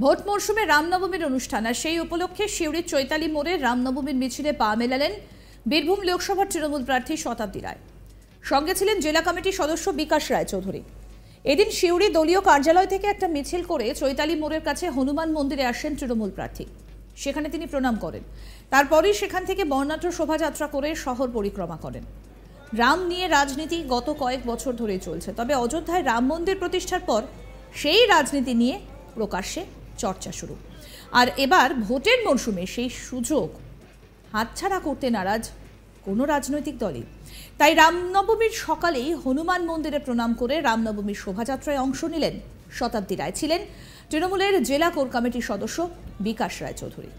Vote মরশুমে রামনবমীর অনুষ্ঠান আর সেই উপলক্ষে সিউড়ির চৈতালি মোড়ে রামনবমীর মিছিলে পা মেলালেন বীরভূম লোকসভার তৃণমূল প্রার্থী শতাব্দী রায়। সঙ্গে ছিলেন জেলা কমিটির সদস্য বিকাশ রায়চৌধুরী। এদিন সিউড়ি দলীয় কার্যালয় থেকে একটা মিছিল করে চৈতালি মোড়ের কাছে হনুমান মন্দিরে আসেন তৃণমূল প্রার্থী। সেখানে তিনি প্রণাম করেন। তারপরই সেখান থেকে বর্ণাঢ্য শোভাযাত্রা করে শহর পরিক্রমা করেন। রাম নিয়ে রাজনীতি গত কয়েক বছর ধরেই চলছে, তবে অযোধ্যায় রাম মন্দির প্রতিষ্ঠার পর সেই রাজনীতি নিয়ে প্রকাশ্যে চর্চা শুরু। আর এবার ভোটের মরশুমে সেই সুযোগ হাতছাড়া করতে নারাজ কোনো রাজনৈতিক দলই। তাই রামনবমীর সকালেই হনুমান মন্দিরে প্রণাম করে রামনবমীর শোভাযাত্রায় অংশ নিলেন শতাব্দী রায়। ছিলেন তৃণমূলের জেলা কোর কমিটির সদস্য বিকাশ রায়চৌধুরী।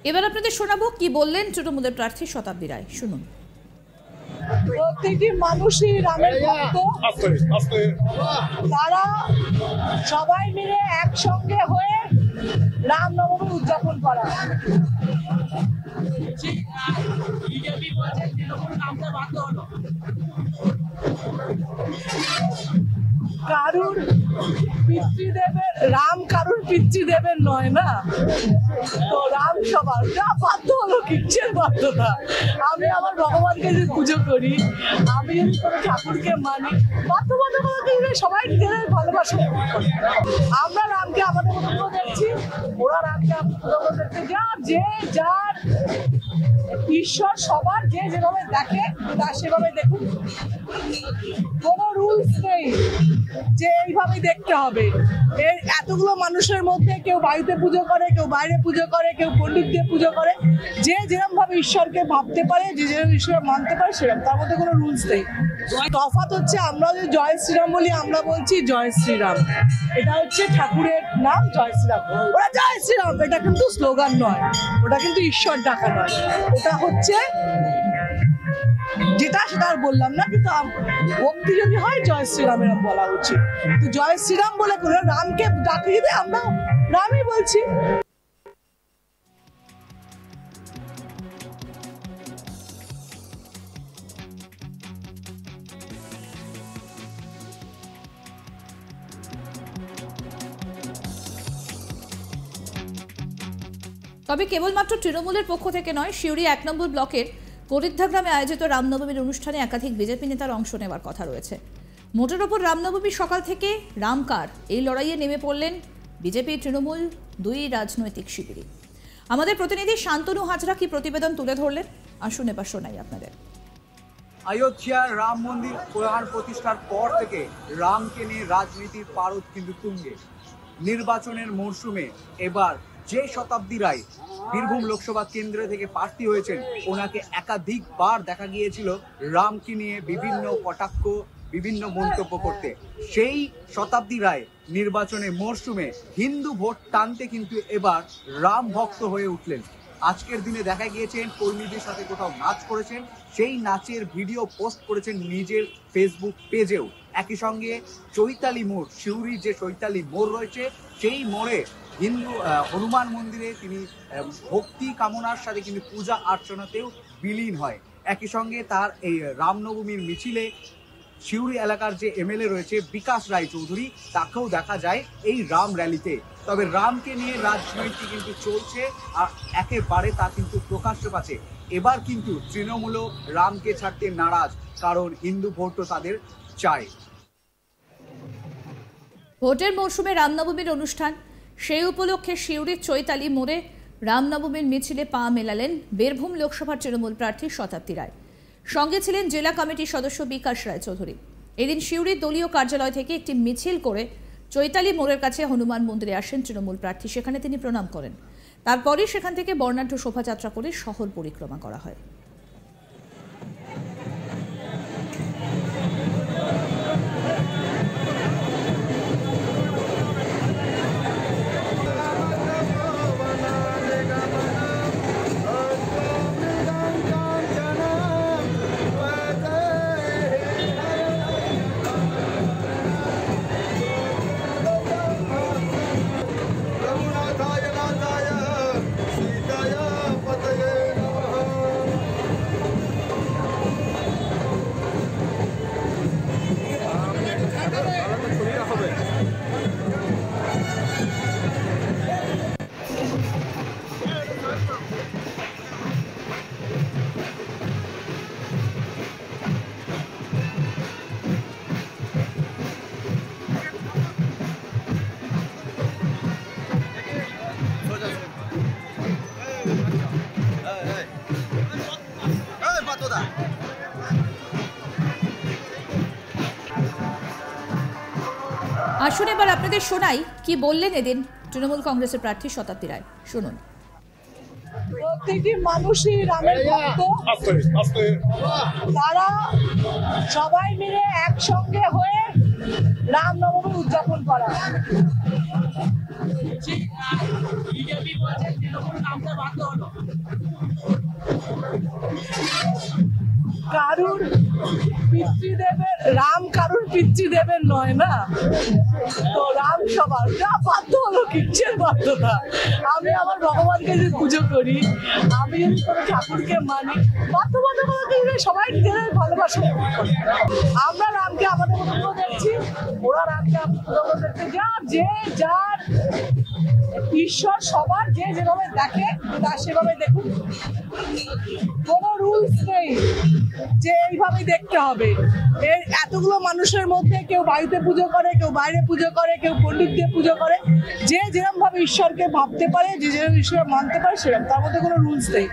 এবার আপনাদের শোনাবো কি বললেন তৃণমূলের প্রার্থী শতাব্দী রায়। শুনুন। প্রত্যেকটি মানুষই রামের ভক্ত, তারা সবাই মিলে একসঙ্গে হয়ে রামনবমী উদযাপন করা। কারুর পিতৃদেবের রাম কারুর পিতৃদেবের নয় না, তো রাম সবার। যা বাধ্য হলো কিচ্ছের বাধ্যতা। আমি আমার ভগবানকে যে পুজো করি, আমি যদি কোনো ঠাকুরকে মানি, বাধ্যবাধকতা সবাই নিজেদের ভালোবাসা। আমরা রামকে আমাদের মতো দেখছি, ওরা রামকে আমাদের দেখছে। যে যার ঈশ্বর সবার যে যেভাবে দেখে তা সেভাবে দেখুন। কোনো রুলস নেই যে এইভাবে দেখতে হবে। এই এতগুলো মানুষের মধ্যে কেউ বাড়িতে পুজো করে, কেউ বাইরে পুজো করে, কেউ পণ্ডিত দিয়ে পুজো করে। যে যেরকম ভাবে ঈশ্বরকে ভাবতে পারে, যে যেরকম ঈশ্বর মানতে পারে সেরকম, তার মধ্যে কোনো রুলস নেই। তফাৎ হচ্ছে আমরা যে জয় শ্রীরাম বলি, আমরা বলছি জয় শ্রীরাম। এটা হচ্ছে ঠাকুরের নাম জয় শ্রীরাম। ওরা জয় শ্রীরাম, এটা কিন্তু স্লোগান নয়, ওটা কিন্তু ঈশ্বর ডাকা নয়, ওটা হচ্ছে যেটা সেটা আর বললাম না। কিন্তু ভক্তি যদি হয় জয় শ্রীরামের বলা উচিত। তো জয় শ্রীরাম বলে করে রামকে ডাকি দিতে আমরা রামই বলছি। তবে কেবলমাত্র তৃণমূলের পক্ষ থেকে নয়, সিউড়ি 1 নম্বর ব্লকের করিদ্ধা গ্রামে আয়োজিত রামনবমীর অনুষ্ঠানে একাধিক বিজেপি নেতার অংশ নেওয়ার কথা রয়েছে। মোটের ওপর রামনবমীর সকাল থেকে রামকার এই লড়াইয়ে নেমে পড়লেন বিজেপি তৃণমূল দুই রাজনৈতিক শিবিরই। আমাদের প্রতিনিধি শান্তনু হাজরা কি প্রতিবেদন তুলে ধরলেন, আসুন এবার শোনাই আপনাদের। অযোধ্যার রাম মন্দির প্রাণ প্রতিষ্ঠার পর থেকে রামকে নিয়ে রাজনীতির পারদ কিন্তু তুঙ্গে। নির্বাচনের মরশুমে এবার যে শতাব্দী রায় বীরভূম লোকসভা কেন্দ্র থেকে প্রার্থী হয়েছেন, ওনাকে একাধিকবার দেখা গিয়েছিল রামকে নিয়ে বিভিন্ন কটাক্ষ, বিভিন্ন মন্তব্য করতে। সেই শতাব্দী রায় নির্বাচনের মরশুমে হিন্দু ভোট টানতে কিন্তু এবার রাম ভক্ত হয়ে উঠলেন। আজকের দিনে দেখা গিয়েছেন কর্মীদের সাথে কোথাও নাচ করেছেন, সেই নাচের ভিডিও পোস্ট করেছেন নিজের ফেসবুক পেজেও। একই সঙ্গে চৈতালি মোড়, সিউড়ির যে চৈতালি মোড় রয়েছে, সেই মোড়ে হিন্দু হনুমান মন্দিরে তিনি ভক্তি কামনার সাথে কিন্তু পূজা অর্চনাতেও বিলীন হয়। একই সঙ্গে তার এই রামনবমীর মিছিলে সিউড়ি এলাকার যে এমএলএ রয়েছে বিকাশ রায়চৌধুরী, তাকেও দেখা যায় এই রাম র্যালিতে। তবে রামকে নিয়ে রাজনীতি কিন্তু চলছে, আর একেবারে তা কিন্তু প্রকাশ্য পাচ্ছে। এবার কিন্তু তৃণমূলও রামকে ছাড়তে নারাজ, কারণ হিন্দু ভোটও তাদের চায়। ভোটের মরশুমে রামনবমীর অনুষ্ঠান, সেই উপলক্ষে সিউড়ির চৈতালি মোড়ে রামনবমীর মিছিলে পা মেলালেন বীরভূম লোকসভার তৃণমূল প্রার্থী শতাব্দী রায়। সঙ্গে ছিলেন জেলা কমিটির সদস্য বিকাশ রায়চৌধুরী। এদিন সিউড়ির দলীয় কার্যালয় থেকে একটি মিছিল করে চৈতালি মোড়ের কাছে হনুমান মন্দিরে আসেন তৃণমূল প্রার্থী। সেখানে তিনি প্রণাম করেন। তারপরই সেখান থেকে বর্ণাঢ্য শোভাযাত্রা করে শহর পরিক্রমা করা হয়। আসুন এবার আপনাদের শোনাই কি বললেন এদিন তৃণমূল কংগ্রেসের প্রার্থী শতাব্দী রায়। শুনুন। প্রত্যেকটি মানুষই রামের ভক্ত, তারা সবাই মিলে একসঙ্গে হয়ে রামনবমী উদযাপন করা। কারুর পিতৃদেবের রাম কারুর পিতৃদেবের নয় না, তো রাম সবার। যা বাধ্য হলো কিচ্ছের বাধ্যতা। আমি আমার ভগবানকে যদি পুজো করি, আমি যদি কোনো ঠাকুরকে মানি, বাধ্যবাধকতা সবাই নিজেদের ভালোবাসা। আমরা রামকে আমাদের মতো দেখছি, ওরা রামকে আমাদের মতো দেখছে। যে যার ঈশ্বর সবার যে যেভাবে দেখে তার সেভাবে দেখুন। কোনো রুলস নেই যে এইভাবেই দেখতে হবে। এতগুলো মানুষের মধ্যে কেউ বাড়িতে পুজো করে, কেউ বাইরে পুজো করে, কেউ পণ্ডিত দিয়ে পুজো করে। যে যেরকম ভাবে ঈশ্বরকে ভাবতে পারে, যে যেরকম ঈশ্বর মানতে পারে সেরকম, তার মধ্যে কোনো রুলস নেই।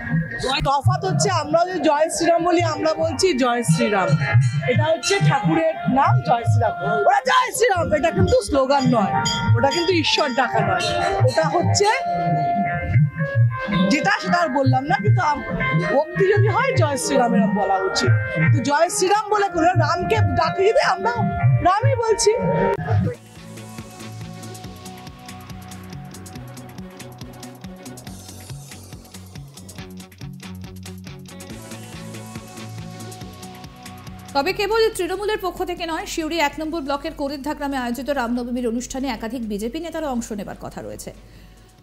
তফাৎ হচ্ছে আমরা যে জয় শ্রীরাম বলি, আমরা বলছি জয় শ্রীরাম। এটা হচ্ছে ঠাকুরের নাম জয় শ্রীরাম। ওরা জয় শ্রীরাম, এটা কিন্তু স্লোগান নয়, ওটা কিন্তু ঈশ্বর ডাকা নয়, ওটা হচ্ছে যেটা সেটা আর বললাম না। কিন্তু ভক্তি যদি হয় জয় শ্রীরাম এরকম বলা উচিত। তো জয় শ্রীরাম বলে করে রামকে ডাকি দিতে আমরা রামই বলছি। তবে কেবল তৃণমূলের পক্ষ থেকে নয়, সিউড়ি 1 নম্বর ব্লকের করিদ্ধা গ্রামে আয়োজিত রামনবমীর অনুষ্ঠানে একাধিক বিজেপি নেতারা অংশ নেবার কথা রয়েছে।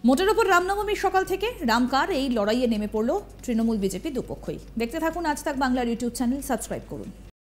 মোটের ওপর রামনবমীর সকাল থেকে রামকার এই লড়াইয়ে নেমে পড়ল তৃণমূল বিজেপি দুপক্ষই। দেখতে থাকুন আজ তাক বাংলার ইউটিউব চ্যানেল, সাবস্ক্রাইব করুন।